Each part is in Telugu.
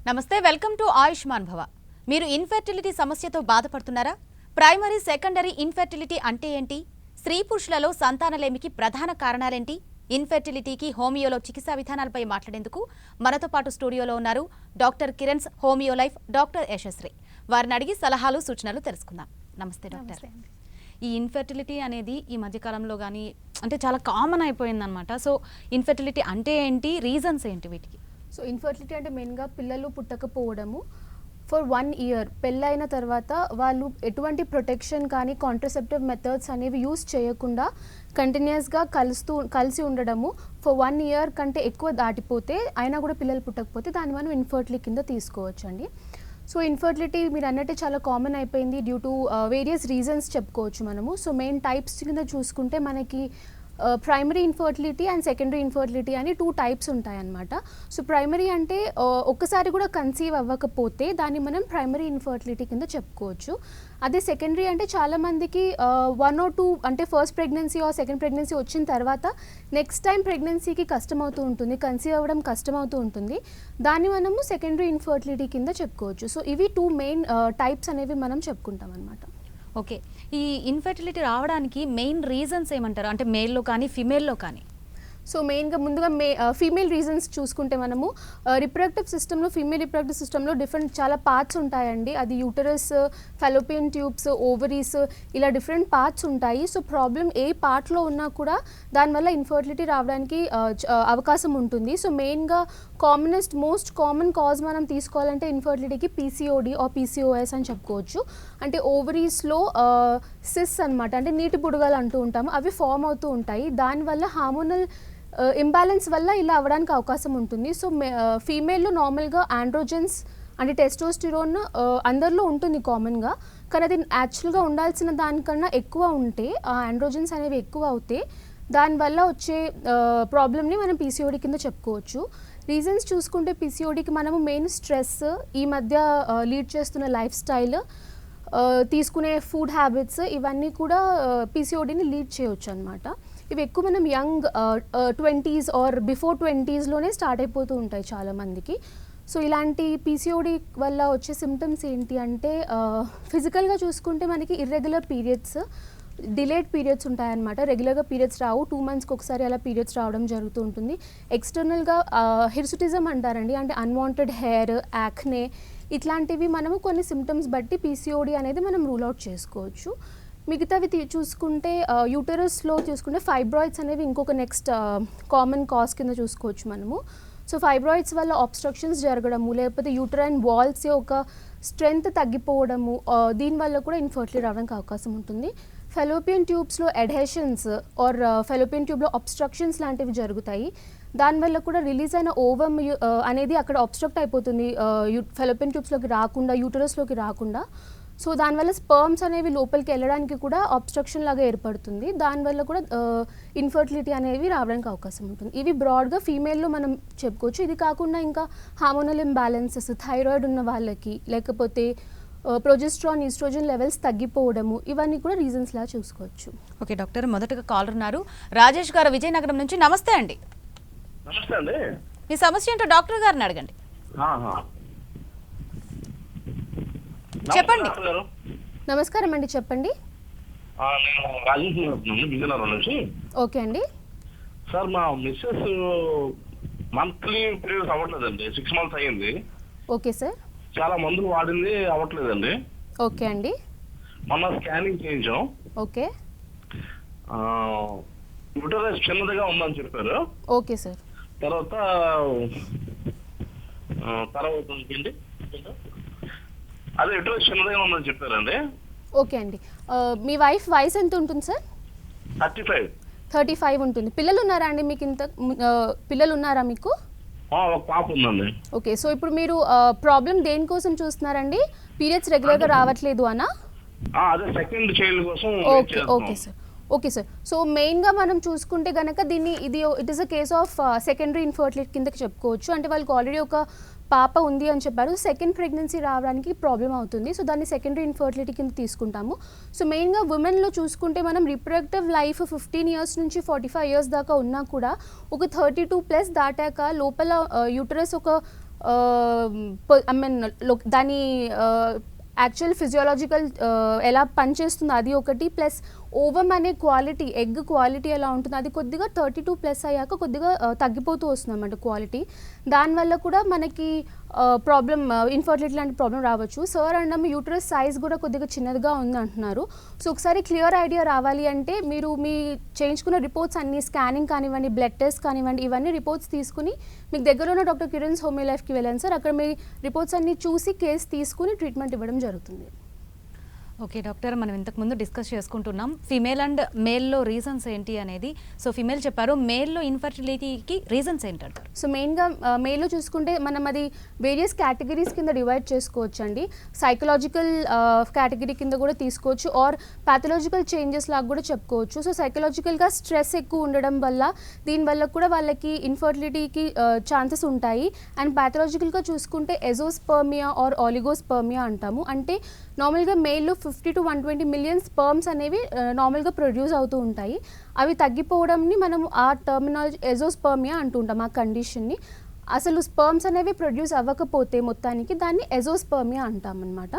నమస్తే, వెల్కమ్ టు ఆయుష్మాన్ భవ. మీరు ఇన్ఫెర్టిలిటీ సమస్యతో బాధపడుతున్నారా? ప్రైమరీ సెకండరీ ఇన్ఫెర్టిలిటీ అంటే ఏంటి? స్త్రీ పురుషులలో సంతానలేమికి ప్రధాన కారణాలేంటి? ఇన్ఫెర్టిలిటీకి హోమియోలో చికిత్సా విధానాలపై మాట్లాడేందుకు మనతో పాటు స్టూడియోలో ఉన్నారు doctor Kiran's homeo life doctor Yashasri. వారిని అడిగి సలహాలు సూచనలు తెలుసుకుందాం. నమస్తే డాక్టర్. ఈ ఇన్ఫెర్టిలిటీ అనేది ఈ మధ్యకాలంలో కానీ అంటే చాలా కామన్ అయిపోయిందనమాట. సో ఇన్ఫెర్టిలిటీ అంటే ఏంటి, రీజన్స్ ఏంటి వీటికి? సో ఇన్ఫర్టిలిటీ అంటే మెయిన్గా పిల్లలు పుట్టకపోవడము ఫర్ 1 year పెళ్ళైన తర్వాత వాళ్ళు ఎటువంటి ప్రొటెక్షన్ కానీ కాంట్రసెప్టివ్ మెథడ్స్ అనేవి యూస్ చేయకుండా కంటిన్యూస్గా కలిసి ఉండడము ఫర్ 1 year కంటే ఎక్కువ దాటిపోతే అయినా కూడా పిల్లలు పుట్టకపోతే దాన్ని మనం ఇన్ఫర్టిలిటీ కింద తీసుకోవచ్చు అండి. సో ఇన్ఫర్టిలిటీ మీరు అన్నట్టు చాలా కామన్ అయిపోయింది డ్యూ టు వేరియస్ రీజన్స్ చెప్పుకోవచ్చు మనము. సో మెయిన్ టైప్స్ కింద చూసుకుంటే మనకి primary infertility and secondary infertility అని 2 types ఉంటాయన్నమాట. సో ప్రైమరీ అంటే ఒక్కసారి కూడా కన్సీవ్ అవ్వకపోతే దాన్ని మనం ప్రైమరీ ఇన్ఫర్టిలిటీ కింద చెప్పుకోవచ్చు. అదే సెకండరీ అంటే చాలామందికి 1 or 2 అంటే first pregnancy or second pregnancy వచ్చిన తర్వాత నెక్స్ట్ టైం ప్రెగ్నెన్సీకి కష్టమవుతూ ఉంటుంది, కన్సీవ్ అవ్వడం కష్టమవుతూ ఉంటుంది. దాన్ని మనము సెకండరీ ఇన్ఫర్టిలిటీ కింద చెప్పుకోవచ్చు. సో ఇవి 2 main టైప్స్ అనేవి మనం చెప్పుకుంటాం అనమాట. ఓకే, ఈ ఇన్ఫెర్టిలిటీ రావడానికి మెయిన్ రీజన్స్ ఏమంటారు? అంటే మేల్లో కానీ ఫిమేల్లో కానీ? సో మెయిన్గా ముందుగా ఫీమేల్ రీజన్స్ చూసుకుంటే మనము రిప్రొడక్టివ్ సిస్టంలో ఫీమేల్ రిప్రొడక్టివ్ సిస్టంలో డిఫరెంట్ చాలా పార్ట్స్ ఉంటాయండి. అది యూటరస్, ఫెలోపియన్ ట్యూబ్స్, ఓవరీస్, ఇలా డిఫరెంట్ పార్ట్స్ ఉంటాయి. సో ప్రాబ్లం ఏ పార్ట్లో ఉన్నా కూడా దానివల్ల ఇన్ఫర్టిలిటీ రావడానికి అవకాశం ఉంటుంది. సో మెయిన్గా మోస్ట్ కామన్ కాజ్ మనం తీసుకోవాలంటే ఇన్ఫర్టిలిటీకి పీసీఓడి ఆర్ పీసీఓఎస్ అని చెప్పుకోవచ్చు. అంటే ఓవరీస్లో సిస్ అనమాట, అంటే నీటి బుడగలు అంటూ ఉంటాము, అవి ఫామ్ అవుతూ ఉంటాయి. దానివల్ల హార్మోనల్ ఇంబ్యాలెన్స్ వల్ల ఇలా అవ్వడానికి అవకాశం ఉంటుంది. సో ఫీమేల్లో నార్మల్గా ఆండ్రోజెన్స్ అంటే టెస్టోస్టిరోన్ అందరిలో ఉంటుంది కామన్గా, కానీ అది యాక్చువల్గా ఉండాల్సిన దానికన్నా ఎక్కువ ఉంటే ఆ ఆండ్రోజెన్స్ అనేవి ఎక్కువ అవుతే దానివల్ల వచ్చే ప్రాబ్లమ్ని మనం పీసీఓడి కింద చెప్పుకోవచ్చు. రీజన్స్ చూసుకుంటే పీసీఓడికి మనము మెయిన్ స్ట్రెస్, ఈ మధ్య లీడ్ చేస్తున్న లైఫ్ స్టైల్, తీసుకునే ఫుడ్ హ్యాబిట్స్, ఇవన్నీ కూడా పీసీఓడిని లీడ్ చేయవచ్చు అనమాట. ఇవి ఎక్కువ మనం యంగ్ 20s ఆర్ బిఫోర్ 20sలోనే స్టార్ట్ అయిపోతూ ఉంటాయి చాలామందికి. సో ఇలాంటి పీసీఓడి వల్ల వచ్చే సిమ్టమ్స్ ఏంటి అంటే ఫిజికల్గా చూసుకుంటే మనకి ఇర్రెగ్యులర్ పీరియడ్స్, డిలేడ్ పీరియడ్స్ ఉంటాయన్నమాట. రెగ్యులర్గా పీరియడ్స్ రావు, 2 monthsకి ఒకసారి అలా పీరియడ్స్ రావడం జరుగుతూ ఉంటుంది. ఎక్స్టర్నల్గా హిర్సుటిజం అంటారండి, అంటే అన్వాంటెడ్ హెయిర్, యాక్నే, ఇట్లాంటివి మనము కొన్ని సిమ్టమ్స్ బట్టి పీసీఓడి అనేది మనం రూల్ అవుట్ చేసుకోవచ్చు. మిగతావి చూసుకుంటే యూటరస్లో చూసుకుంటే ఫైబ్రాయిడ్స్ అనేవి ఇంకొక నెక్స్ట్ కామన్ కాజ్ కింద చూసుకోవచ్చు మనము. సో ఫైబ్రాయిడ్స్ వల్ల ఆబ్స్ట్రక్షన్స్ జరగడము, లేకపోతే యూటరైన్ వాల్స్ యొక్క స్ట్రెంగ్త్ తగ్గిపోవడము, దీనివల్ల కూడా ఇన్ఫర్టిలిటీ రావడానికి అవకాశం ఉంటుంది. ఫెలోపియన్ ట్యూబ్స్లో అడ్హెషన్స్ ఆర్ ఫెలోపియన్ ట్యూబ్లో అబ్స్ట్రక్షన్స్ లాంటివి జరుగుతాయి. దానివల్ల కూడా రిలీజ్ అయిన ఓవమ్ అనేది అక్కడ అబ్స్ట్రక్ట్ అయిపోతుంది, ఫెలోపియన్ ట్యూబ్స్లోకి రాకుండా, యూటరస్లోకి రాకుండా. సో దానివల్ల స్పర్మ్స్ అనేవి లోపలికి వెళ్ళడానికి కూడా అబ్స్ట్రక్షన్ లాగా ఏర్పడుతుంది. దానివల్ల కూడా ఇన్ఫర్టిలిటీ అనేవి రావడానికి అవకాశం ఉంటుంది. ఇవి బ్రాడ్గా ఫీమేల్లో మనం చెప్పుకోవచ్చు. ఇది కాకుండా ఇంకా హార్మోనల్ ఇంబ్యాలెన్సెస్, థైరాయిడ్ ఉన్న వాళ్ళకి, లేకపోతే ప్రొజెస్ట్రాన్, ఈస్ట్రోజన్ లెవెల్స్ తగ్గిపోవడము, ఇవన్నీ కూడా రీజన్స్ లా చూసుకోవచ్చు. ఓకే డాక్టర్, మొదటగా కాలర్ ఉన్నారు రాజేష్ గారు విజయనగరం నుంచి. నమస్తే అండి. నమస్తే అండి. మీ సమస్య ఏంటో డాక్టర్ గారిని అడగండి. చెప్పండి. నమస్కారం అండి, చెప్పండి. నేను రాజేష్ విజయనగరం నుంచి. ఓకే అండి. సార్, మా మిస్సెస్ మంత్లీ పీరియడ్స్ అవ్వట్లేదండి, 6 months అయ్యింది. Okay sir. చాలా మందులు వాడింది, అవ్వట్లేదండి. ఓకే అండి. మొన్న స్కానింగ్ చేయించాం. ఓకే. యూటరస్ చిన్నదిగా ఉందని చెప్పారు. Okay sir. తర్వాత ఏంటి అదే యూటరస్ చిన్నదిగా ఉందని చెప్పారండి. ఓకే అండి. మీ వైఫ్ వయసు ఎంత ఉంటుంది సార్? 35 ఉంటుంది. పిల్లలు ఉన్నారా అండి మీకు? పిల్లలు ఉన్నారా మీకు? ఒక పాప ఉందండి. ఓకే. సో ఇప్పుడు మీరు ప్రాబ్లం దేనికోసం చూస్తున్నారండి? పీరియడ్స్ రెగ్యులర్గా రావట్లేదు అనా? అదే సెకండ్ చైల్డ్ కోసం. Okay okay sir. Okay sir. So మెయిన్గా మనం చూసుకుంటే కనుక it is a case of secondary infertility కిందకి చెప్పుకోవచ్చు. అంటే వాళ్ళకి ఆల్రెడీ ఒక పాప ఉంది అని చెప్పారు, సెకండ్ ప్రెగ్నెన్సీ రావడానికి ప్రాబ్లం అవుతుంది. సో దాన్ని సెకండరీ ఇన్ఫర్టిలిటీ కింద తీసుకుంటాము. సో మెయిన్గా ఉమెన్లో చూసుకుంటే మనం రిప్రొడక్టివ్ లైఫ్ 15 years నుంచి 45 years దాకా ఉన్నా కూడా ఒక 32+ దాటాక లోపల యూటరస్ ఒక ఐ మీన్ దాని యాక్చువల్ ఫిజియోలాజికల్ ఎలా పనిచేస్తుందో అది ఒకటి, ప్లస్ ఓవమ్ అనే క్వాలిటీ, ఎగ్ క్వాలిటీ ఎలా ఉంటుంది అది కొద్దిగా 32+ అయ్యాక కొద్దిగా తగ్గిపోతూ వస్తుంది అన్నమాట క్వాలిటీ. దానివల్ల కూడా మనకి ప్రాబ్లమ్, ఇన్ఫర్టిలిటీ లాంటి ప్రాబ్లం రావచ్చు. సార్ అన్నాము యూట్రస్ సైజ్ కూడా కొద్దిగా చిన్నదిగా ఉంది అంటున్నారు. సో ఒకసారి క్లియర్ ఐడియా రావాలి అంటే మీరు మీ చేయించుకున్న రిపోర్ట్స్ అన్ని, స్కానింగ్ కానివ్వండి, బ్లడ్ టెస్ట్ కానివ్వండి, ఇవన్నీ రిపోర్ట్స్ తీసుకుని మీకు దగ్గర ఉన్న డాక్టర్ కిరణ్స్ హోమియో లైఫ్కి వెళ్ళండి సార్. అక్కడ మీ రిపోర్ట్స్ అన్ని చూసి కేసు తీసుకుని ట్రీట్మెంట్ ఇవ్వడం జరుగుతుంది. ఓకే డాక్టర్, మనం ఇంతకుముందు డిస్కస్ చేసుకుంటున్నాం ఫిమేల్ అండ్ మేల్లో రీజన్స్ ఏంటి అనేది. సో ఫిమేల్ చెప్పారు, మేల్లో ఇన్ఫర్టిలిటీకి రీజన్స్ ఏంటంటారు? సో మెయిన్గా మేల్లో చూసుకుంటే మనం అది వేరియస్ కేటగిరీస్ కింద డివైడ్ చేసుకోవచ్చు అండి. సైకలాజికల్ కేటగిరీ కింద కూడా తీసుకోవచ్చు, ఆర్ ప్యాథలాజికల్ చేంజెస్ లాగా కూడా చెప్పుకోవచ్చు. సో సైకలాజికల్గా స్ట్రెస్ ఎక్కువ ఉండడం వల్ల, దీనివల్ల కూడా వాళ్ళకి ఇన్ఫర్టిలిటీకి ఛాన్సెస్ ఉంటాయి. అండ్ ప్యాథలాజికల్గా చూసుకుంటే ఎజోస్పర్మియా ఆర్ ఆలిగోస్పర్మియా అంటాము. అంటే నార్మల్గా మేల్లో 50 to 120 మిలియన్ స్పర్మ్స్ అనేవి నార్మల్గా ప్రొడ్యూస్ అవుతూ ఉంటాయి. అవి తగ్గిపోవడంని మనం ఆ టర్మినాలజీ ఎజోస్పర్మియా అంటుంటాం ఆ కండిషన్ని. అసలు స్పర్మ్స్ అనేవి ప్రొడ్యూస్ అవ్వకపోతే మొత్తానికి దాన్ని ఎజోస్పర్మియా అంటాం అనమాట.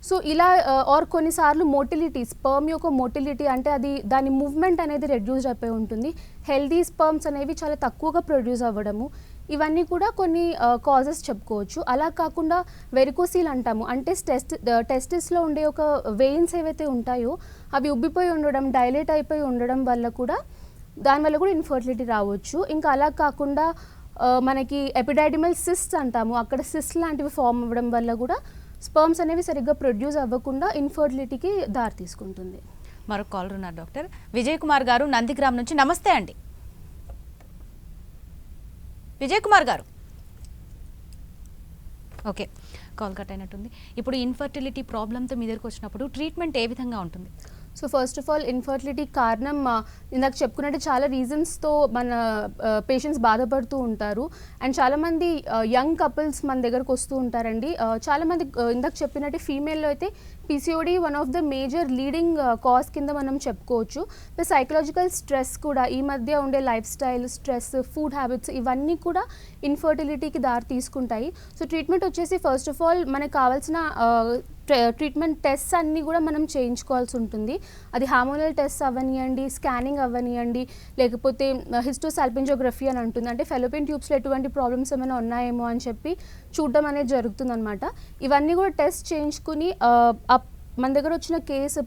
సో ఇలా ఆర్ కొన్నిసార్లు మోటిలిటీ, స్పర్మ్ యొక్క మోటిలిటీ అంటే అది దాని మూవ్మెంట్ అనేది రెడ్యూస్ అయిపోయి ఉంటుంది. హెల్దీ స్పర్మ్స్ అనేవి చాలా తక్కువగా ప్రొడ్యూస్ అవ్వడము, ఇవన్నీ కూడా కొన్ని కాజెస్ చెప్పుకోవచ్చు. అలా కాకుండా వెరికోసీల్ అంటాము, అంటే టెస్టిస్లో ఉండే ఒక వెయిన్స్ ఏవైతే ఉంటాయో అవి ఉబ్బిపోయి ఉండడం, డైలేట్ అయిపోయి ఉండడం వల్ల కూడా దానివల్ల కూడా ఇన్ఫర్టిలిటీ రావచ్చు. ఇంకా అలా కాకుండా మనకి ఎపిడైడిమల్ సిస్ట్ అంటాము, అక్కడ సిస్ట్ లాంటివి ఫామ్ అవ్వడం వల్ల కూడా స్పర్మ్స్ అనేవి సరిగ్గా ప్రొడ్యూస్ అవ్వకుండా ఇన్ఫర్టిలిటీకి దారి తీసుకుంటుంది. మరొక కాలర్ ఉన్నారు డాక్టర్. విజయ్ కుమార్ గారు నందిగ్రామ్ నుంచి. నమస్తే అండి విజయ్ కుమార్ గారు. ఓకే, కాల్ కట్ అయినట్టుంది. ఇప్పుడు ఇన్ఫర్టిలిటీ ప్రాబ్లంతో మీ దగ్గరకు వచ్చినప్పుడు ట్రీట్మెంట్ ఏ విధంగా ఉంటుంది? So first of all infertility కారణం ఇందాక చెప్పుకున్నట్టు చాలా రీజన్స్తో మన పేషెంట్స్ బాధపడుతూ ఉంటారు. అండ్ చాలామంది యంగ్ కపుల్స్ మన దగ్గరకు వస్తూ ఉంటారండి. చాలామంది ఇందాక చెప్పినట్టు ఫీమేల్లో అయితే PCOD one of the major leading cause కింద మనం చెప్పుకోవచ్చు. ప్లస్ సైకలాజికల్ స్ట్రెస్ కూడా, ఈ మధ్య ఉండే life style, stress, food habits ఇవన్నీ కూడా ఇన్ఫర్టిలిటీకి దారి తీసుకుంటాయి. సో ట్రీట్మెంట్ వచ్చేసి ఫస్ట్ ఆఫ్ ఆల్ మనకు కావాల్సిన ట్రీట్మెంట్ టెస్ట్ అన్నీ కూడా మనం చేయించుకోవాల్సి ఉంటుంది. అది హార్మోనల్ టెస్ట్ అవ్వనియండి, స్కానింగ్ అవ్వనియండి, లేకపోతే హిస్టోసాల్పింజోగ్రఫీ అని అంటుంది, అంటే ఫెలోపియన్ ట్యూబ్స్లో ఎటువంటి ప్రాబ్లమ్స్ ఏమైనా ఉన్నాయేమో అని చెప్పి చూడడం అనేది జరుగుతుందన్నమాట. ఇవన్నీ కూడా టెస్ట్ చేయించుకుని మన దగ్గర వచ్చిన కేసు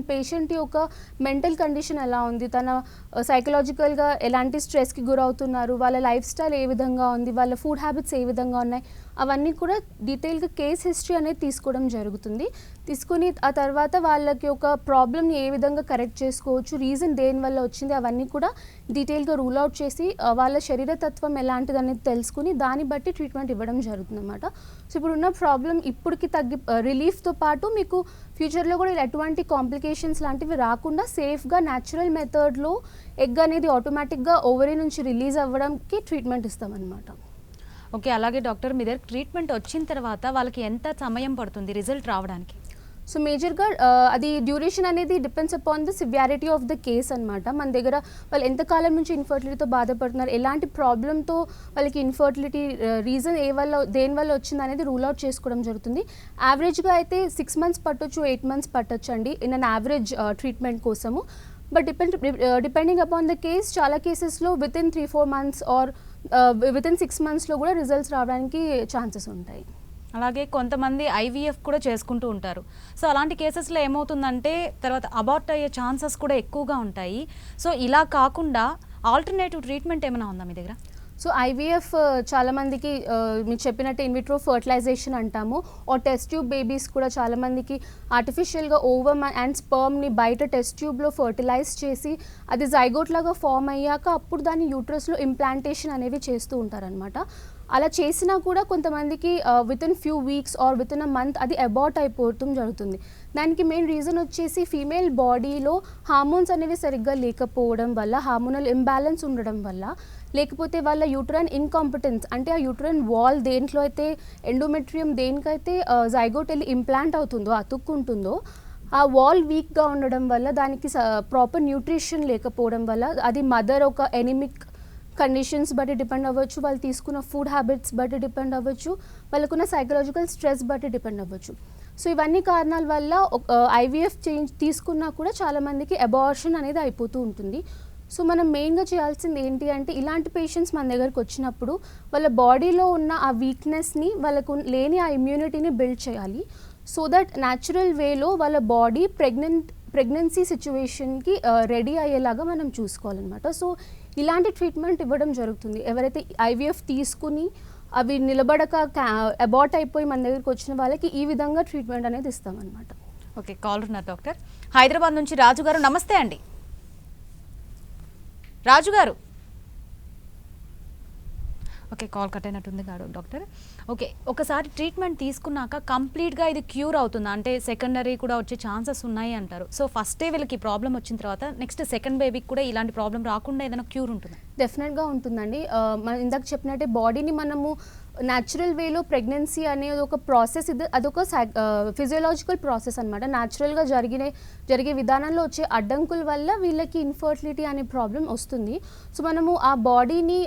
పేషెంట్ యొక్క మెంటల్ కండిషన్ ఎలా ఉంది, తన సైకలాజికల్గా ఎలాంటి స్ట్రెస్కి గురవుతున్నారు, వాళ్ళ లైఫ్ స్టైల్ ఏ విధంగా ఉంది, వాళ్ళ ఫుడ్ హ్యాబిట్స్ ఏ విధంగా ఉన్నాయి, అవన్నీ కూడా డీటెయిల్గా కేస్ హిస్టరీ అనేది తీసుకోవడం జరుగుతుంది. తీసుకుని ఆ తర్వాత వాళ్ళకి ఒక ప్రాబ్లమ్ని ఏ విధంగా కరెక్ట్ చేసుకోవచ్చు, రీజన్ దేనివల్ల వచ్చింది, అవన్నీ కూడా డీటెయిల్గా రూల్ అవుట్ చేసి వాళ్ళ శరీరతత్వం ఎలాంటిది అనేది తెలుసుకుని దాన్ని బట్టి ట్రీట్మెంట్ ఇవ్వడం జరుగుతుంది అన్నమాట. సో ఇప్పుడున్న ప్రాబ్లం ఇప్పటికి రిలీఫ్తో పాటు మీకు ఫ్యూచర్లో కూడా ఎటువంటి కాంప్లికేషన్స్ లాంటివి రాకుండా సేఫ్గా న్యాచురల్ మెథడ్లో ఎగ్ అనేది ఆటోమేటిక్గా ఓవరీ నుంచి రిలీజ్ అవ్వడానికి ట్రీట్మెంట్ ఇస్తామన్నమాట. ఓకే, అలాగే డాక్టర్ మీ దగ్గర ట్రీట్మెంట్ వచ్చిన తర్వాత వాళ్ళకి ఎంత సమయం పడుతుంది రిజల్ట్ రావడానికి? సో మేజర్గా అది డ్యూరేషన్ అనేది depends upon the severity of the case అనమాట. మన దగ్గర వాళ్ళు ఎంతకాలం నుంచి ఇన్ఫర్టిలిటీతో బాధపడుతున్నారు, ఎలాంటి ప్రాబ్లంతో వాళ్ళకి ఇన్ఫర్టిలిటీ రీజన్ దేనివల్ల వచ్చింది అనేది రూల్ అవుట్ చేసుకోవడం జరుగుతుంది. యావరేజ్గా అయితే 6 months పట్టొచ్చు, 8 months పట్టొచ్చు అండి ఇన్ అన్ యావరేజ్ ట్రీట్మెంట్ కోసము. But depending upon the case, చాలా కేసెస్లో వితిన్ 3-4 months ఆర్ వితిన్ 6 monthsలో కూడా రిజల్ట్స్ రావడానికి ఛాన్సెస్ ఉంటాయి. అలాగే కొంతమంది ఐవీఎఫ్ కూడా చేసుకుంటూ ఉంటారు. సో అలాంటి కేసెస్లో ఏమవుతుందంటే తర్వాత అబార్ట్ అయ్యే ఛాన్సెస్ కూడా ఎక్కువగా ఉంటాయి. సో ఇలా కాకుండా ఆల్టర్నేటివ్ ట్రీట్మెంట్ ఏమైనా ఉందా మీ దగ్గర? సో ఐవీఎఫ్ చాలామందికి మీరు చెప్పినట్టు ఇన్విట్రో ఫర్టిలైజేషన్ అంటాము, ఆర్ టెస్ట్ ట్యూబ్ బేబీస్ కూడా చాలామందికి ఆర్టిఫిషియల్గా ఓవమ్ అండ్ స్పర్మ్ని బయట టెస్ట్ ట్యూబ్లో ఫర్టిలైజ్ చేసి అది జైగోట్ లాగా ఫామ్ అయ్యాక అప్పుడు దాన్ని యూట్రస్లో ఇంప్లాంటేషన్ అనేవి చేస్తూ ఉంటారనమాట. అలా చేసినా కూడా కొంతమందికి within few weeks or within a month అది అబార్ట్ అయిపోవటం జరుగుతుంది. దానికి మెయిన్ రీజన్ వచ్చేసి ఫీమేల్ బాడీలో హార్మోన్స్ అనేవి సరిగ్గా లేకపోవడం వల్ల, హార్మోనల్ ఇంబ్యాలెన్స్ ఉండడం వల్ల, లేకపోతే వాళ్ళ యూట్రైన్ ఇన్కాంపిటెన్స్, అంటే ఆ యూట్రైన్ వాల్ దేంట్లో అయితే ఎండోమెట్రియం దేనికైతే జైగోట్ వెళ్ళి ఇంప్లాంట్ అవుతుందో, అతుక్కుంటుందో, ఆ వాల్ వీక్గా ఉండడం వల్ల, దానికి ప్రాపర్ న్యూట్రిషన్ లేకపోవడం వల్ల, అది మదర్ ఒక ఎనిమిక్ కండిషన్స్ బట్టి డిపెండ్ అవ్వచ్చు, వాళ్ళు తీసుకున్న ఫుడ్ హ్యాబిట్స్ బట్టి డిపెండ్ అవ్వచ్చు, వాళ్ళకున్న సైకలాజికల్ స్ట్రెస్ బట్టి డిపెండ్ అవ్వచ్చు. సో ఇవన్నీ కారణాల వల్ల ఐవీఎఫ్ తీసుకున్నా కూడా చాలామందికి అబార్షన్ అనేది అయిపోతూ ఉంటుంది. సో మనం మెయిన్గా చేయాల్సింది ఏంటి అంటే ఇలాంటి పేషెంట్స్ మన దగ్గరకు వచ్చినప్పుడు వాళ్ళ బాడీలో ఉన్న ఆ వీక్నెస్ని, వాళ్ళకు లేని ఆ ఇమ్యూనిటీని బిల్డ్ చేయాలి. సో దట్ న్యాచురల్ వేలో వాళ్ళ బాడీ ప్రెగ్నెన్సీ సిచ్యువేషన్కి రెడీ అయ్యేలాగా మనం చూసుకోవాలన్నమాట. సో ఇలాంటి ట్రీట్మెంట్ ఇవ్వడం జరుగుతుంది. ఎవరైతే ఐవీఎఫ్ తీసుకుని అవి నిలబడక అబార్ట్ అయిపోయి మన దగ్గరికి వచ్చిన వాళ్ళకి ఈ విధంగా ట్రీట్మెంట్ అనేది ఇస్తామన్నమాట. ఓకే, కాల్ ఉన్నారు డాక్టర్. హైదరాబాద్ నుంచి రాజు గారు, నమస్తే అండి. రాజు గారు, ఓకే కాల్ కట్ అయినట్టుంది కాదు డాక్టర్. ఓకే, ఒకసారి ట్రీట్మెంట్ తీసుకున్నాక కంప్లీట్గా ఇది క్యూర్ అవుతుందా? అంటే సెకండరీ కూడా వచ్చే ఛాన్సెస్ ఉన్నాయి అంటారు. సో ఫస్టే వీళ్ళకి ప్రాబ్లం వచ్చిన తర్వాత నెక్స్ట్ సెకండ్ బేబీకి కూడా ఇలాంటి ప్రాబ్లం రాకుండా ఏదైనా క్యూర్ ఉంటుందా? డెఫినెట్గా ఉంటుందండి. మనం ఇందాక చెప్పినట్టే బాడీని మనము న్యాచురల్ వేలో ప్రెగ్నెన్సీ అనేది ఒక ప్రాసెస్, అదొక ఫిజియోలాజికల్ ప్రాసెస్ అనమాట. న్యాచురల్గా జరిగే విధానంలో వచ్చే అడ్డంకుల వల్ల వీళ్ళకి ఇన్ఫర్టిలిటీ అనే ప్రాబ్లం వస్తుంది. సో మనము ఆ బాడీని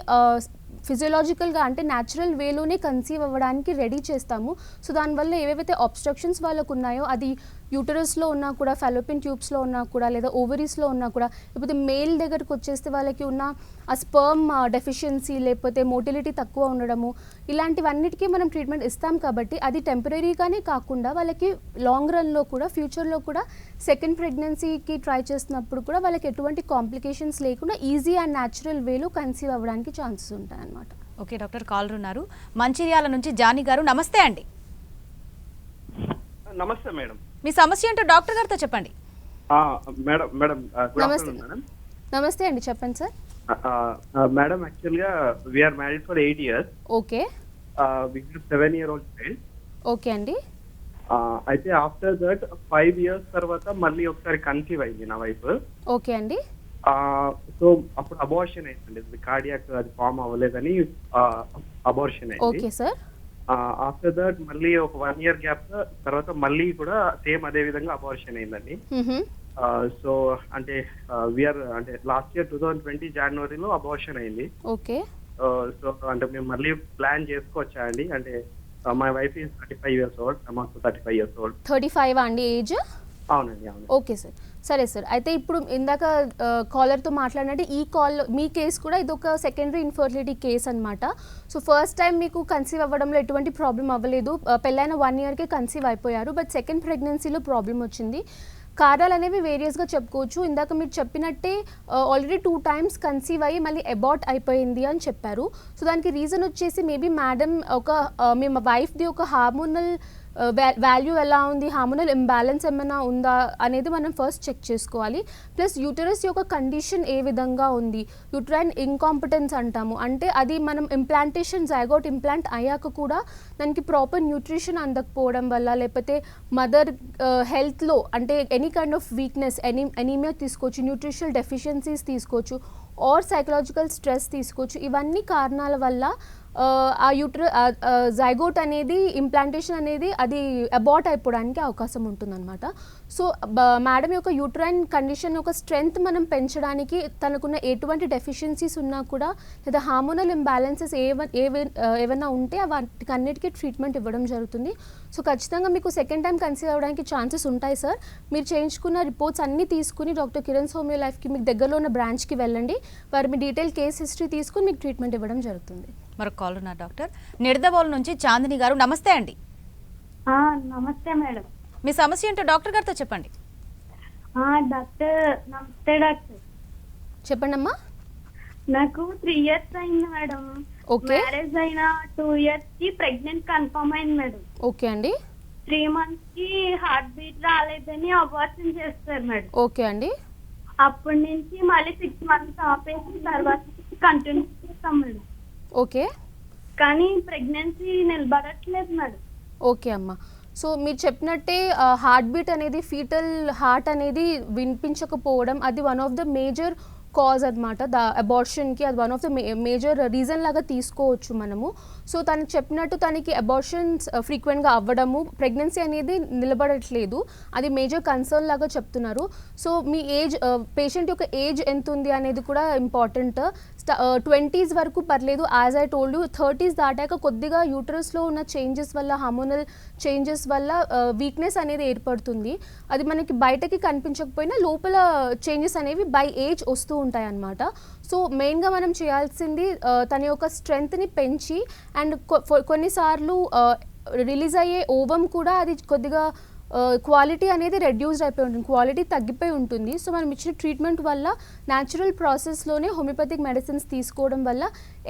ఫిజియోలాజికల్గా అంటే న్యాచురల్ వేలోనే కన్సీవ్ అవ్వడానికి రెడీ చేస్తాము. సో దానివల్ల ఏవేవైతే ఆబ్స్ట్రక్షన్స్ వాళ్ళకు ఉన్నాయో, అది యూటరస్లో ఉన్నా కూడా, ఫాలోపియన్ ట్యూబ్స్లో ఉన్నా కూడా, లేదా ఓవరీస్లో ఉన్నా కూడా, లేకపోతే మేల్ దగ్గరకు వచ్చేస్తే వాళ్ళకి ఉన్న ఆ స్పర్మ్ డెఫిషియన్సీ, లేకపోతే మోటిలిటీ తక్కువ ఉండడము, ఇలాంటివన్నిటికీ మనం ట్రీట్మెంట్ ఇస్తాం. కాబట్టి అది టెంపరీగానే కాకుండా వాళ్ళకి లాంగ్ రన్లో కూడా, ఫ్యూచర్లో కూడా సెకండ్ ప్రెగ్నెన్సీకి ట్రై చేస్తున్నప్పుడు కూడా వాళ్ళకి ఎటువంటి కాంప్లికేషన్స్ లేకుండా ఈజీ అండ్ న్యాచురల్ వేలో కన్సీవ్ అవ్వడానికి ఛాన్సెస్ ఉంటాయి అన్నమాట. ఓకే డాక్టర్, కాలర్ ఉన్నారు మంచిర్యాల నుంచి జానీ గారు, నమస్తే అండి. నమస్తే మేడం. మీ సమస్య ఏంటో డాక్టర్ గారితో చెప్పండి. Madam madam good afternoon madam. నమస్తే అండి, చెప్పండి సార్. మేడం యాక్చువల్గా we are married for 8 years. Okay, we have 7-year-old child. Okay అండి. అయితే ఆఫ్టర్ దట్ 5 years తర్వాత మళ్ళీ ఒకసారి కన్సీవ్ అయింది నా వైఫ్. ఓకే అండి. సో అప్పుడు అబార్షన్ అయిందండి, కార్డియాక్ అది ఫామ్ అవ్వలేదని అబార్షన్ అయింది. Okay sir. ఆఫ్టర్ దట్ మళ్ళీ ఒక 1 year గ్యాప్ తర్వాత మళ్ళీ కూడా సేమ్ అదే విధంగా అబార్షన్ అయిందండి. సో అంటే వీఆర్ అంటే లాస్ట్ ఇయర్ 2020 జనవరిలో అబార్షన్ అయింది. ఓకే. సో అంటే మేము మళ్ళీ ప్లాన్ చేసుకోవచ్చా అండి? అంటే my wife is 35 years old, మాకు 35 years old. 35 అండి ఏజ్? అవునండి, అవును. ఓకే సార్, సరే సార్. అయితే ఇప్పుడు ఇందాక కాలర్తో మాట్లాడినట్టు ఈ కాల్ మీ కేసు కూడా ఇదొక సెకండరీ ఇన్ఫర్టిలిటీ కేస్ అనమాట. సో ఫస్ట్ టైం మీకు కన్సీవ్ అవ్వడంలో ఎటువంటి ప్రాబ్లం అవ్వలేదు, పెళ్ళైన 1 yearకే కన్సీవ్ అయిపోయారు. బట్ సెకండ్ ప్రెగ్నెన్సీలో ప్రాబ్లం వచ్చింది. కారణాలు అనేవి వేరియస్గా చెప్పుకోవచ్చు. ఇందాక మీరు చెప్పినట్టే ఆల్రెడీ 2 times కన్సీవ్ అయ్యి మళ్ళీ అబార్ట్ అయిపోయింది అని చెప్పారు. సో దానికి రీజన్ వచ్చేసి మేబీ మేడం మీ వైఫ్ది ఒక హార్మోనల్ వాల్యూ ఎలా ఉంది, హార్మోనల్ ఇంబ్యాలెన్స్ ఏమైనా ఉందా అనేది మనం ఫస్ట్ చెక్ చేసుకోవాలి. ప్లస్ యూటరస్ యొక్క కండిషన్ ఏ విధంగా ఉంది, యూట్రైన్ ఇన్కాంపిటెన్స్ అంటాము. అంటే అది మనం ఇంప్లాంటేషన్ జైగోట్ ఇంప్లాంట్ అయ్యాక కూడా దానికి ప్రాపర్ న్యూట్రిషన్ అందకపోవడం వల్ల, లేకపోతే మదర్ హెల్త్లో అంటే any kind of weakness, anaemia తీసుకోవచ్చు, న్యూట్రిషనల్ డెఫిషియన్సీస్ తీసుకోవచ్చు, ఆర్ సైకలాజికల్ స్ట్రెస్ తీసుకోవచ్చు. ఇవన్నీ కారణాల వల్ల ఆ జైగోట్ అనేది, ఇంప్లాంటేషన్ అనేది అది అబార్ట్ అయిపోవడానికి అవకాశం ఉంటుందన్నమాట. సో మేడం యొక్క యూట్రైన్ కండిషన్ యొక్క స్ట్రెంగ్త్ మనం పెంచడానికి తనకున్న ఎటువంటి డెఫిషియన్సీస్ ఉన్నా కూడా, లేదా హార్మోనల్ ఇంబ్యాలెన్సెస్ ఏవైనా ఉంటే వాటికి అన్నిటికీ ట్రీట్మెంట్ ఇవ్వడం జరుగుతుంది. సో ఖచ్చితంగా మీకు సెకండ్ టైం కన్సీవ్ అవ్వడానికి ఛాన్సెస్ ఉంటాయి సార్. మీరు చేయించుకున్న రిపోర్ట్స్ అన్నీ తీసుకుని డాక్టర్ కిరణ్స్ హోమియో లైఫ్కి మీకు దగ్గరలో ఉన్న బ్రాంచ్కి వెళ్ళండి. వారు మీ డీటెయిల్ కేస్ హిస్టరీ తీసుకుని మీకు ట్రీట్మెంట్ ఇవ్వడం జరుగుతుంది. మరొక కాల్ ఉన్నారు డాక్టర్. నిడదవోలు నుంచి చాందిని గారు, నమస్తే అండి. నమస్తే మేడం. మీ సమస్య ఏంటో డాక్టర్ గారితో చెప్పండి. డాక్టర్ నమస్తే డాక్టర్. చెప్పండి అమ్మా. నాకు 3 years అయింది మేడం. ఓకే. మ్యారేజ్ అయిన 2 years కి ప్రెగ్నెంట్ కన్ఫర్మ్ అయింది మేడం. ఓకే అండి. 3 months కి హార్ట్ బీట్ రాలేదని అబార్షన్ చేస్తారు మేడం. ఓకే అండి. అప్పటి నుంచి మళ్ళీ 6 months ఆపేసి తర్వాత కంటిన్యూ చేస్తాం మేడం. ఓకే. కానీ ప్రెగ్నెన్సీ నిలబడట్లేదు మేడం. ఓకే అమ్మా. సో మీరు చెప్పినట్టే హార్ట్ బీట్ అనేది, ఫీటల్ హార్ట్ అనేది వినిపించకపోవడం, అది one of the major cause అనమాట అబార్షన్కి. అది one of the major reason లాగా తీసుకోవచ్చు మనము. సో తనకు చెప్పినట్టు తనకి అబార్షన్స్ ఫ్రీక్వెంట్గా అవ్వడము, ప్రెగ్నెన్సీ అనేది నిలబడట్లేదు, అది మేజర్ కన్సర్న్ లాగా చెప్తున్నారు. సో మీ ఏజ్, పేషెంట్ యొక్క ఏజ్ ఎంత ఉంది అనేది కూడా ఇంపార్టెంట్. 20s వరకు పర్లేదు. As I told you 30s దాటాక కొద్దిగా యూటరస్లో ఉన్న చేంజెస్ వల్ల, హార్మోనల్ చేంజెస్ వల్ల వీక్నెస్ అనేది ఏర్పడుతుంది. అది మనకి బయటకి కనిపించకపోయినా లోపల చేంజెస్ అనేవి బై ఏజ్ వస్తూ ఉంటాయి అన్నమాట. సో మెయిన్గా మనం చేయాల్సింది తన యొక్క స్ట్రెంగ్త్ని పెంచి, అండ్ కొన్నిసార్లు రిలీజ్ అయ్యే ఓవం కూడా అది కొద్దిగా క్వాలిటీ అనేది రెడ్యూస్డ్ అయిపోయి ఉంటుంది, క్వాలిటీ తగ్గిపోయి ఉంటుంది. సో మనం ఇచ్చిన ట్రీట్మెంట్ వల్ల న్యాచురల్ ప్రాసెస్లోనే హోమియోపతిక్ మెడిసిన్స్ తీసుకోవడం వల్ల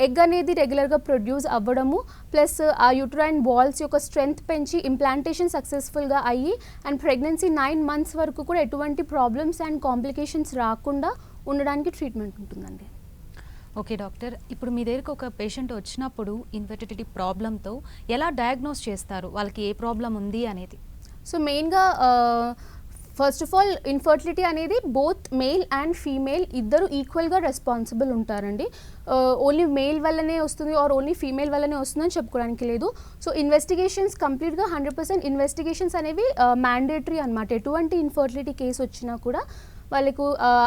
ఎగ్ అనేది రెగ్యులర్గా ప్రొడ్యూస్ అవ్వడము, ప్లస్ ఆ యూటరైన్ వాల్స్ యొక్క స్ట్రెంగ్త్ పెంచి ఇంప్లాంటేషన్ సక్సెస్ఫుల్గా అయ్యి అండ్ ప్రెగ్నెన్సీ 9 months వరకు కూడా ఎటువంటి ప్రాబ్లమ్స్ అండ్ కాంప్లికేషన్స్ రాకుండా ఉండడానికి ట్రీట్మెంట్ ఉంటుందండి. ఓకే డాక్టర్, ఇప్పుడు మీ దగ్గరకు ఒక పేషెంట్ వచ్చినప్పుడు ఇన్ఫెర్టిలిటీ ప్రాబ్లంతో ఎలా డయాగ్నోస్ చేస్తారు, వాళ్ళకి ఏ ప్రాబ్లం ఉంది అనేది? సో మెయిన్గా ఫస్ట్ ఆఫ్ ఆల్ ఇన్ఫర్టిలిటీ అనేది బోత్ మేల్ అండ్ ఫీమేల్ ఇద్దరు ఈక్వల్గా రెస్పాన్సిబుల్ ఉంటారండి. ఓన్లీ మేల్ వల్లనే వస్తుంది ఆర్ ఓన్లీ ఫీమేల్ వల్లనే వస్తుందని చెప్పుకోవడానికి లేదు. సో ఇన్వెస్టిగేషన్స్ కంప్లీట్గా 100% ఇన్వెస్టిగేషన్స్ అనేవి మ్యాండేటరీ అనమాట. ఎటువంటి ఇన్ఫర్టిలిటీ కేసు వచ్చినా కూడా వాళ్ళకు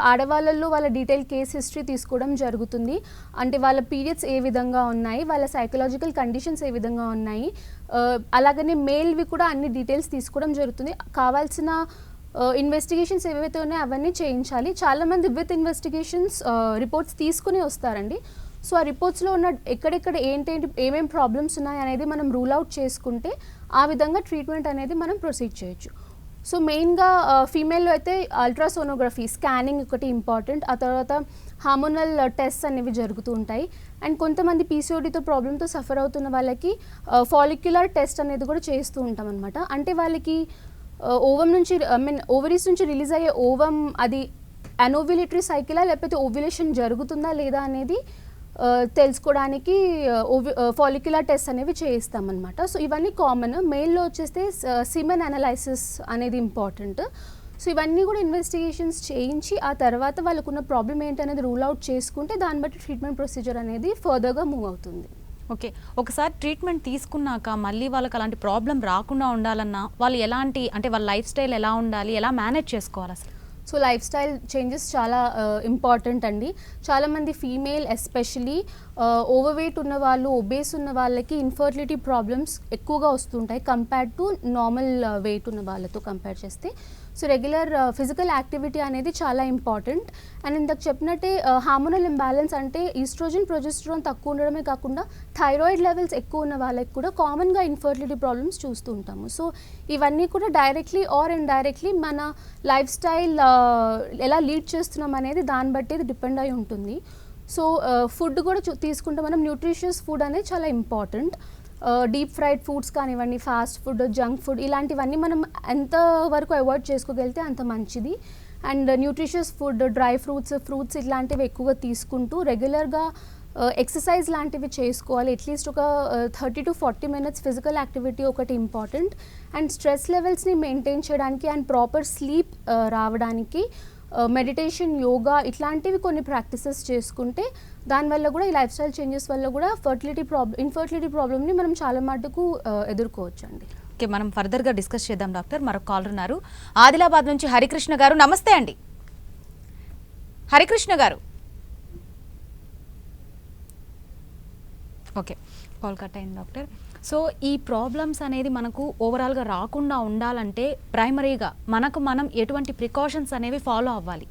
ఆడవాళ్ళల్లో వాళ్ళ డీటెయిల్ కేస్ హిస్టరీ తీసుకోవడం జరుగుతుంది. అంటే వాళ్ళ పీరియడ్స్ ఏ విధంగా ఉన్నాయి, వాళ్ళ సైకలాజికల్ కండిషన్స్ ఏ విధంగా ఉన్నాయి, అలాగనే మేల్వి కూడా అన్ని డీటెయిల్స్ తీసుకోవడం జరుగుతుంది. కావాల్సిన ఇన్వెస్టిగేషన్స్ ఏవైతే ఉన్నాయో అవన్నీ చేయించాలి. చాలామంది విత్ ఇన్వెస్టిగేషన్స్ రిపోర్ట్స్ తీసుకుని వస్తారండి. సో ఆ రిపోర్ట్స్లో ఉన్న ఎక్కడెక్కడ ఏమేమి ప్రాబ్లమ్స్ ఉన్నాయి అనేది మనం రూల్ అవుట్ చేసుకుంటే ఆ విధంగా ట్రీట్మెంట్ అనేది మనం ప్రొసీడ్ చేయొచ్చు. సో మెయిన్గా ఫీమేల్లో అయితే అల్ట్రాసోనోగ్రఫీ స్కానింగ్ ఒకటి ఇంపార్టెంట్. ఆ తర్వాత హార్మోనల్ టెస్ట్ అనేవి జరుగుతూ ఉంటాయి. అండ్ కొంతమంది పీసీఓడీతో ప్రాబ్లంతో సఫర్ అవుతున్న వాళ్ళకి ఫాలిక్యులర్ టెస్ట్ అనేది కూడా చేస్తూ ఉంటాం అనమాట. అంటే వాళ్ళకి ఓవం నుంచి ఓవరీస్ నుంచి రిలీజ్ అయ్యే ఓవం అది అనోవ్యులేటరీ సైకిలా లేకపోతే ఓవ్యులేషన్ జరుగుతుందా లేదా అనేది తెలుసుకోవడానికి ఫాలిక్యులర్ టెస్ట్ అనేవి చేయిస్తామన్నమాట. సో ఇవన్నీ కామన్. మెయిల్లో వచ్చేస్తే సిమెన్ అనాలైసిస్ అనేది ఇంపార్టెంట్. సో ఇవన్నీ కూడా ఇన్వెస్టిగేషన్స్ చేయించి ఆ తర్వాత వాళ్ళకున్న ప్రాబ్లం ఏంటి అనేది రూల్ అవుట్ చేసుకుంటే దాన్ని బట్టి ట్రీట్మెంట్ ప్రొసీజర్ అనేది ఫర్దర్గా మూవ్ అవుతుంది. ఓకే, ఒకసారి ట్రీట్మెంట్ తీసుకున్నాక మళ్ళీ వాళ్ళకి అలాంటి ప్రాబ్లం రాకుండా ఉండాలన్నా వాళ్ళు ఎలాంటి, అంటే వాళ్ళ లైఫ్ స్టైల్ ఎలా ఉండాలి, ఎలా మేనేజ్ చేసుకోవాలి అసలు? సో లైఫ్ స్టైల్ చేంజెస్ చాలా ఇంపార్టెంట్ అండి. చాలామంది ఫీమేల్ ఎస్పెషలీ ఓవర్వెయిట్ ఉన్న వాళ్ళు, ఒబేస్ ఉన్న వాళ్ళకి ఇన్ఫర్టిలిటీ ప్రాబ్లమ్స్ ఎక్కువగా వస్తుంటాయి కంపేర్డ్ టు నార్మల్ వెయిట్ ఉన్న వాళ్ళతో కంపేర్ చేస్తే. సో రెగ్యులర్ ఫిజికల్ యాక్టివిటీ అనేది చాలా ఇంపార్టెంట్. అండ్ ఇందాక చెప్పినట్టే హార్మోనల్ ఇంబ్యాలెన్స్ అంటే ఈస్ట్రోజన్, ప్రొజెస్టరాన్ తక్కువ ఉండడమే కాకుండా థైరాయిడ్ లెవెల్స్ ఎక్కువ ఉన్న వాళ్ళకి కూడా కామన్గా ఇన్ఫర్టిలిటీ ప్రాబ్లమ్స్ చూస్తూ ఉంటాము. సో ఇవన్నీ కూడా డైరెక్ట్లీ ఆర్ ఇండైరెక్ట్లీ మన లైఫ్ స్టైల్ ఎలా లీడ్ చేస్తున్నాం అనేది దాన్ని బట్టి ఇది డిపెండ్ అయి ఉంటుంది. సో ఫుడ్ కూడా తీసుకుంటే మనం న్యూట్రిషియస్ ఫుడ్ అనేది చాలా ఇంపార్టెంట్. డీప్ ఫ్రైడ్ ఫుడ్స్ కానివ్వండి, ఫాస్ట్ ఫుడ్, జంక్ ఫుడ్ ఇలాంటివన్నీ మనం ఎంతవరకు అవాయిడ్ చేసుకోగలిగితే అంత మంచిది. And nutritious food, dry fruits ఇలాంటివి ఎక్కువగా తీసుకుంటూ రెగ్యులర్గా ఎక్సర్సైజ్ లాంటివి చేసుకోవాలి. అట్లీస్ట్ ఒక 30 to 40 minutes ఫిజికల్ యాక్టివిటీ ఒకటి ఇంపార్టెంట్. అండ్ స్ట్రెస్ లెవెల్స్ని మెయింటైన్ చేయడానికి అండ్ ప్రాపర్ స్లీప్ రావడానికి మెడిటేషన్, యోగా ఇట్లాంటివి కొన్ని ప్రాక్టీసెస్ చేసుకుంటే దానివల్ల కూడా ఈ లైఫ్ స్టైల్ చేంజెస్ వల్ల కూడా ఇన్ఫర్టిలిటీ ప్రాబ్లమ్ని మనం చాలా మటుకు ఎదుర్కోవచ్చు అండి. ఓకే, మనం ఫర్దర్గా డిస్కస్ చేద్దాం డాక్టర్. మరొక కాలర్ ఉన్నారు ఆదిలాబాద్ నుంచి, హరికృష్ణ గారు. నమస్తే అండి హరికృష్ణ గారు. ఓకే, కాల్ కట్ అయింది డాక్టర్. సో ఈ ప్రాబ్లమ్స్ అనేది మనకు ఓవరాల్గా రాకుండా ఉండాలంటే ప్రైమరీగా మనం ఎటువంటి ప్రికాషన్స్ అనేవి ఫాలో అవ్వాలి?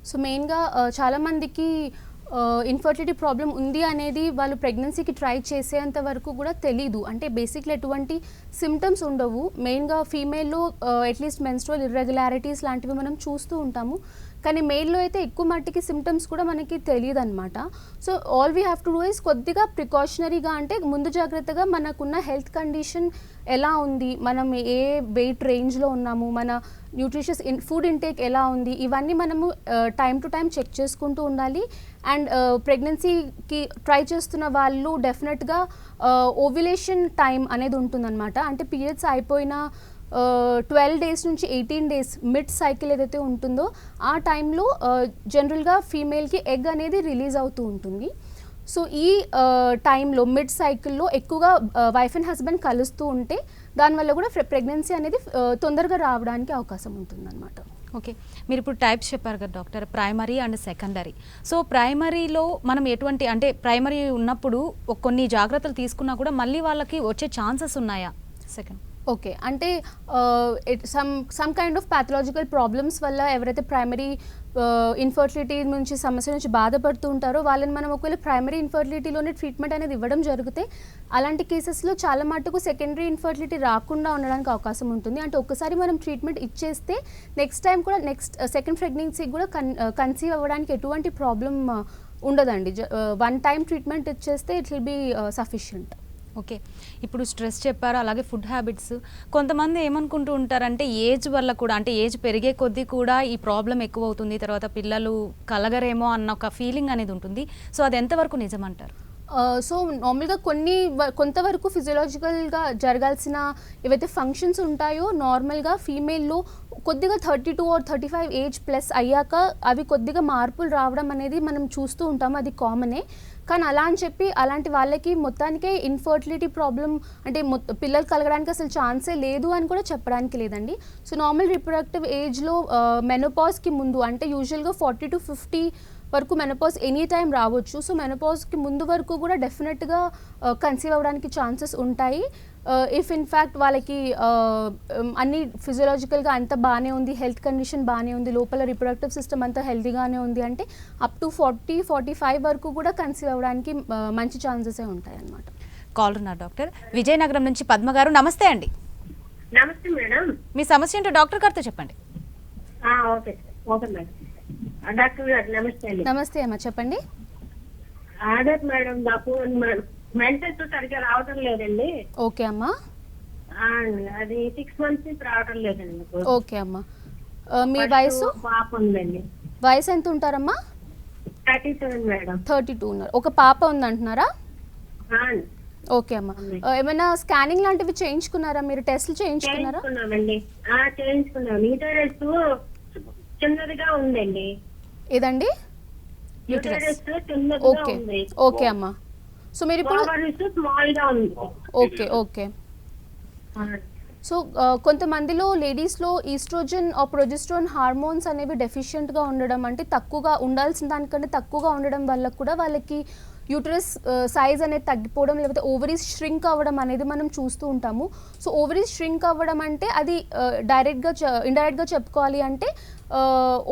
సో మెయిన్గా చాలామందికి ఇన్ఫర్టిలిటీ ప్రాబ్లం ఉంది అనేది వాళ్ళు ప్రెగ్నెన్సీకి ట్రై చేసేంత వరకు కూడా తెలీదు. అంటే బేసిక్లీ ఎటువంటి సిమ్టమ్స్ ఉండవు. మెయిన్గా ఫీమేల్లో అట్లీస్ట్ మెన్స్ట్రువల్ ఇర్రెగ్యులారిటీస్ లాంటివి మనం చూస్తూ ఉంటాము. కానీ మెయిల్లో అయితే ఎక్కువ మట్టికి సిమ్టమ్స్ కూడా మనకి తెలియదు అనమాట. So all we have to do is కొద్దిగా ప్రికాషనరీగా, అంటే ముందు జాగ్రత్తగా మనకున్న హెల్త్ కండిషన్ ఎలా ఉంది, మనం ఏ వెయిట్ రేంజ్లో ఉన్నాము, మన న్యూట్రిషియస్ ఫుడ్ ఇంటేక్ ఎలా ఉంది, ఇవన్నీ మనము టైం టు టైం చెక్ చేసుకుంటూ ఉండాలి. అండ్ ప్రెగ్నెన్సీకి ట్రై చేస్తున్న వాళ్ళు డెఫినెట్గా ఓవ్యులేషన్ టైం అనేది ఉంటుందన్నమాట. అంటే పీరియడ్స్ అయిపోయిన 12 days నుంచి 18 days మిడ్ సైకిల్ ఏదైతే ఉంటుందో ఆ టైంలో జనరల్గా ఫీమేల్కి ఎగ్ అనేది రిలీజ్ అవుతూ ఉంటుంది. సో ఈ టైంలో మిడ్ సైకిల్లో ఎక్కువగా వైఫ్ అండ్ హస్బెండ్ కలుస్తూ ఉంటే దానివల్ల కూడా ప్రెగ్నెన్సీ అనేది తొందరగా రావడానికి అవకాశం ఉంటుందన్నమాట. ఓకే, మీరు ఇప్పుడు టైప్స్ చెప్పారు కదా doctor, primary and secondary. So ప్రైమరీలో మనం ఎటువంటి అంటే ప్రైమరీ ఉన్నప్పుడు కొన్ని జాగ్రత్తలు తీసుకున్నా కూడా మళ్ళీ వాళ్ళకి వచ్చే ఛాన్సెస్ ఉన్నాయా సెకండ్? ఓకే, అంటే some kind of pathological problems వల్ల ఎవరైతే ప్రైమరీ ఇన్ఫర్టిలిటీ నుంచి సమస్య నుంచి బాధపడుతూ ఉంటారో వాళ్ళని మనం ఒకవేళ ప్రైమరీ ఇన్ఫర్టిలిటీలోనే ట్రీట్మెంట్ అనేది ఇవ్వడం జరిగితే అలాంటి కేసెస్లో చాలా మటుకు సెకండరీ ఇన్ఫర్టిలిటీ రాకుండా ఉండడానికి అవకాశం ఉంటుంది. అంటే ఒక్కసారి మనం ట్రీట్మెంట్ ఇచ్చేస్తే నెక్స్ట్ టైం కూడా సెకండ్ ప్రెగ్నెన్సీకి కూడా కన్సీవ్ అవ్వడానికి ఎటువంటి ప్రాబ్లం ఉండదండి. వన్ టైం ట్రీట్మెంట్ ఇచ్చేస్తే it will be sufficient. Okay, ఇప్పుడు స్ట్రెస్ చెప్పారు, అలాగే ఫుడ్ హ్యాబిట్స్. కొంతమంది ఏమనుకుంటూ ఉంటారంటే ఏజ్ వల్ల కూడా, అంటే ఏజ్ పెరిగే కొద్దీ కూడా ఈ ప్రాబ్లం ఎక్కువ అవుతుంది, తర్వాత పిల్లలు కలగరేమో అన్న ఒక ఫీలింగ్ అనేది ఉంటుంది. సో అది ఎంతవరకు నిజమంటారు? సో నార్మల్గా కొంతవరకు ఫిజియలాజికల్గా జరగాల్సిన ఏవైతే ఫంక్షన్స్ ఉంటాయో నార్మల్గా ఫీమేల్లో కొద్దిగా 32 or 35 ఏజ్ ప్లస్ అయ్యాక అవి కొద్దిగా మార్పులు రావడం అనేది మనం చూస్తూ ఉంటాము, అది కామనే. కానీ అలా అని చెప్పి అలాంటి వాళ్ళకి మొత్తానికే ఇన్ఫర్టిలిటీ ప్రాబ్లం అంటే పిల్లలు కలగడానికి అసలు ఛాన్సే లేదు అని కూడా చెప్పడానికి లేదండి. సో నార్మల్ రిప్రొడక్టివ్ ఏజ్లో మెనోపాజ్కి ముందు అంటే యూజువల్గా 40 to 50 వరకు మెనోపాజ్ ఎనీ టైం రావచ్చు. సో మెనోపాజ్కి ముందు వరకు కూడా డెఫినెట్గా కన్సీవ్ అవ్వడానికి ఛాన్సెస్ ఉంటాయి. ఇఫ్ ఇన్ఫ్యాక్ట్ వాళ్ళకి అన్ని ఫిజియలాజికల్గా అంత బాగానే ఉంది, హెల్త్ కండిషన్ బాగానే ఉంది, లోపల రిప్రొడక్టివ్ సిస్టమ్ అంతా హెల్తీగానే ఉంది అంటే అప్ టు 40-45 వరకు కూడా కన్సీవ్ అవ్వడానికి మంచి ఛాన్సెసే ఉంటాయి అన్నమాట. కాల్ ఉన్నారు డాక్టర్. విజయనగరం నుంచి పద్మ గారు, నమస్తే అండి. నమస్తే మేడం. మీ సమస్య ఏంటో డాక్టర్ గారితో చెప్పండి. Okay okay madam. డాక్టర్ గారు నమస్తే అండి. నమస్తే అమ్మా, చెప్పండి. అదే మేడం, నాకు మెంటల్స్ సరిగ్గా రావటం లేదండి. ఓకే అమ్మా. అది 6 months నుంచి రావటం లేదండి నాకు. ఓకే అమ్మా, మీ వయసు? పాప ఉందండి. వయసు ఎంత ఉంటారమ్మా? 37 మేడం. 32 ఉన్నారు. ఒక పాప ఉందంటున్నారా? ఓకే అమ్మా, ఏమైనా స్కానింగ్ లాంటివి చేయించుకున్నారా మీరు? టెస్ట్లు చేయించుకున్నారా? చేయించుకున్నామండి. చేయించుకున్నాం. యూటరస్ చిన్నదిగా ఉందండి. ఏదండి? యూటరస్ చిన్నదిగా ఓకే ఉంది. ఓకే అమ్మా. సో మీరు ఇప్పుడు స్మాల్ గా ఉంది. Okay okay. సో కొంతమందిలో లేడీస్లో ఈస్ట్రోజన్ ప్రొజెస్ట్రాన్ హార్మోన్స్ అనేవి డెఫిషియెంట్గా ఉండడం, అంటే తక్కువగా ఉండాల్సిన దానికంటే తక్కువగా ఉండడం వల్ల కూడా వాళ్ళకి యూటరస్ సైజ్ అనేది తగ్గిపోవడం లేకపోతే ఓవరీస్ ష్రింక్ అవ్వడం అనేది మనం చూస్తూ ఉంటాము. సో ఓవరీస్ ష్రింక్ అవ్వడం అంటే అది ఇండైరెక్ట్గా చెప్పుకోవాలి అంటే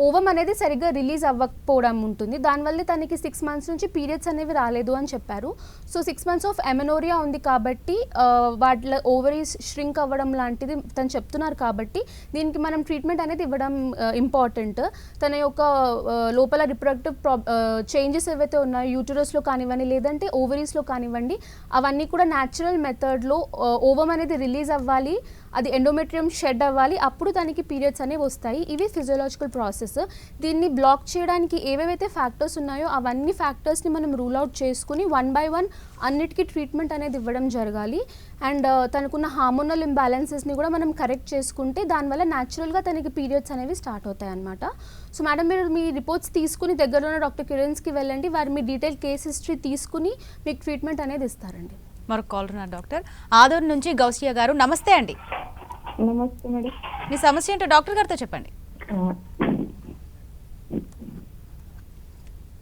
ఓవం అనేది సరిగ్గా రిలీజ్ అవ్వకపోవడం ఉంటుంది. దానివల్ల తనకి 6 months నుంచి పీరియడ్స్ అనేవి రాలేదు అని చెప్పారు. సో 6 months ఆఫ్ ఎమెనోరియా ఉంది కాబట్టి వాటిలో ఓవరీస్ ష్రింక్ అవ్వడం లాంటిది తను చెప్తున్నారు కాబట్టి దీనికి మనం ట్రీట్మెంట్ అనేది ఇవ్వడం ఇంపార్టెంట్. తన యొక్క లోపల రిప్రొడక్టివ్ చేంజెస్ ఏవైతే ఉన్నాయో యూటరస్లో కానివ్వండి లేదంటే ఓవరీస్లో కానివ్వండి అవన్నీ కూడా న్యాచురల్ మెథడ్లో ఓవం అనేది రిలీజ్ అవ్వాలి, అది ఎండోమెట్రియం షెడ్ అవ్వాలి, అప్పుడు దానికి పీరియడ్స్ అనేవి వస్తాయి. ఇవి ఫిజియోలాజికల్ ప్రాసెస్. దీన్ని బ్లాక్ చేయడానికి ఏవేవైతే ఫ్యాక్టర్స్ ఉన్నాయో అవన్నీ ఫ్యాక్టర్స్ని మనం రూల్ అవుట్ చేసుకుని 1 by 1 అన్నిటికీ ట్రీట్మెంట్ అనేది ఇవ్వడం జరగాలి. అండ్ తనకున్న హార్మోనల్ ఇంబ్యాలెన్సెస్ని కూడా మనం కరెక్ట్ చేసుకుంటే దానివల్ల న్యాచురల్గా తనకి పీరియడ్స్ అనేవి స్టార్ట్ అవుతాయి అన్నమాట. సో మేడం, మీరు మీ రిపోర్ట్స్ తీసుకుని దగ్గరలో ఉన్న డాక్టర్ కిరణ్స్కి వెళ్ళండి, వారు మీ డీటెయిల్ కేస్ హిస్టరీ తీసుకుని మీకు ట్రీట్మెంట్ అనేది ఇస్తారండి. మరొక కాల్ ఉన్నారు డాక్టర్. ఆదూరు నుంచి గౌసియా గారు, నమస్తే అండి. నమస్తే మేడం. మీ సమస్య ఏంటో డాక్టర్ గారితో చెప్పండి.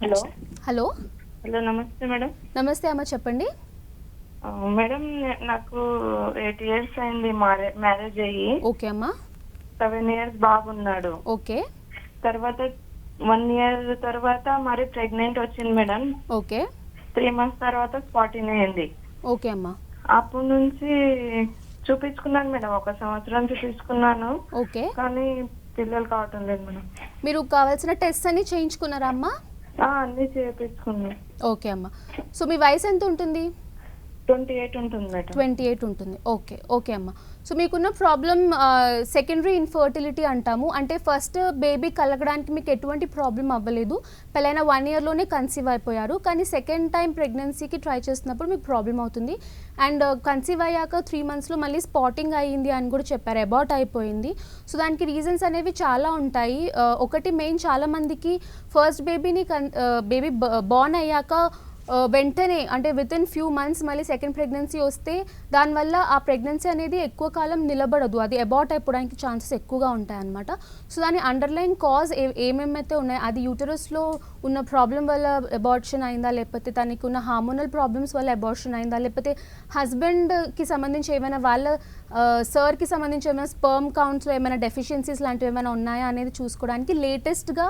హలో హలో హలో నమస్తే మేడం. నమస్తే అమ్మ, చెప్పండి. మేడం, నాకు 8 years అయింది మ్యారేజ్ అయ్యి. ఓకే అమ్మా. 7 years బాబున్నాడు. ఓకే. తర్వాత 1 year తర్వాత మరి ప్రెగ్నెంట్ వచ్చింది మేడం. ఓకే. 3 months తర్వాత స్పాటింగ్ అయింది. ఓకే అమ్మా. అప్పటి నుంచి చూపించుకున్నాను మేడం, 1 సంవత్సరం చూపించుకున్నాను. ఓకే. కానీ పిల్లలు కావటం లేదు మేడం. మీరు కావాల్సిన టెస్ట్ అన్ని చేయించుకున్నారా అమ్మా? అన్ని చేయించుకున్నాను. ఓకే అమ్మా. సో మీ వయసు ఎంత ఉంటుంది? 28 ఉంటుంది మేడం. 28 ఉంటుంది. ఓకే ఓకే అమ్మా. సో మీకున్న ప్రాబ్లం సెకండరీ ఇన్ఫర్టిలిటీ అంటాము. అంటే ఫస్ట్ బేబీ కలగడానికి మీకు ఎటువంటి ప్రాబ్లం అవ్వలేదు, పెళ్ళైన 1 yearలోనే కన్సీవ్ అయిపోయారు. కానీ సెకండ్ టైం ప్రెగ్నెన్సీకి ట్రై చేస్తున్నప్పుడు మీకు ప్రాబ్లం అవుతుంది. అండ్ కన్సీవ్ అయ్యాక 3 monthsలో మళ్ళీ స్పాటింగ్ అయ్యింది అని కూడా చెప్పారు, అబార్ట్ అయిపోయింది. సో దానికి రీజన్స్ అనేవి చాలా ఉంటాయి. ఒకటి మెయిన్, చాలామందికి ఫస్ట్ బేబీ బార్న్ అయ్యాక వెంటనే అంటే వితిన్ ఫ్యూ మంత్స్ మళ్ళీ సెకండ్ ప్రెగ్నెన్సీ వస్తే దానివల్ల ఆ ప్రెగ్నెన్సీ అనేది ఎక్కువ కాలం నిలబడదు, అది అబార్ట్ అయిపోవడానికి ఛాన్సెస్ ఎక్కువగా ఉంటాయన్నమాట. సో దాని అండర్లైన్ కాజ్ ఏమేమైతే ఉన్నాయో, అది యూటరస్లో ఉన్న ప్రాబ్లం వల్ల అబార్షన్ అయిందా, లేకపోతే తనకి ఉన్న హార్మోనల్ ప్రాబ్లమ్స్ వల్ల అబార్షన్ అయిందా, లేకపోతే హస్బెండ్కి సంబంధించి ఏమైనా వాళ్ళ సర్కి సంబంధించి ఏమైనా స్పర్మ్ కౌంట్స్లో ఏమైనా డెఫిషియన్సీస్ లాంటివి ఏమైనా ఉన్నాయా అనేది చూసుకోవడానికి లేటెస్ట్గా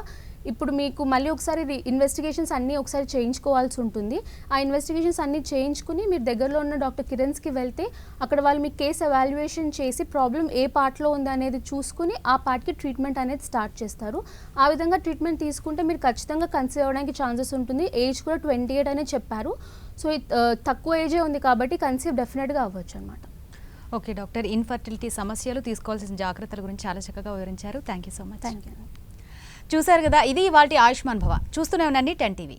ఇప్పుడు మీకు మళ్ళీ ఒకసారి ఇన్వెస్టిగేషన్స్ అన్నీ ఒకసారి చేయించుకోవాల్సి ఉంటుంది. ఆ ఇన్వెస్టిగేషన్స్ అన్నీ చేయించుకుని మీరు దగ్గరలో ఉన్న డాక్టర్ కిరణ్స్కి వెళ్తే అక్కడ వాళ్ళు మీ కేసు ఎవాల్యుయేషన్ చేసి ప్రాబ్లం ఏ పార్ట్లో ఉంది అనేది చూసుకుని ఆ పార్ట్కి ట్రీట్మెంట్ అనేది స్టార్ట్ చేస్తారు. ఆ విధంగా ట్రీట్మెంట్ తీసుకుంటే మీరు ఖచ్చితంగా కన్సీవ్ అవ్వడానికి ఛాన్సెస్ ఉంటుంది. ఏజ్ కూడా 28 అనే చెప్పారు. సో తక్కువ ఏజే ఉంది కాబట్టి కన్సీవ్ డెఫినెట్గా అవ్వచ్చు అనమాట. ఓకే డాక్టర్, ఇన్ఫర్టిలిటీ సమస్యలు తీసుకోవాల్సిన జాగ్రత్తల గురించి చాలా చక్కగా వివరించారు. Thank you so much. Thank you. చూశారు కదా, ఇది ఇవాల్టి ఆయుష్మాన్ భవ. చూస్తూనే ఉండండి 10 TV.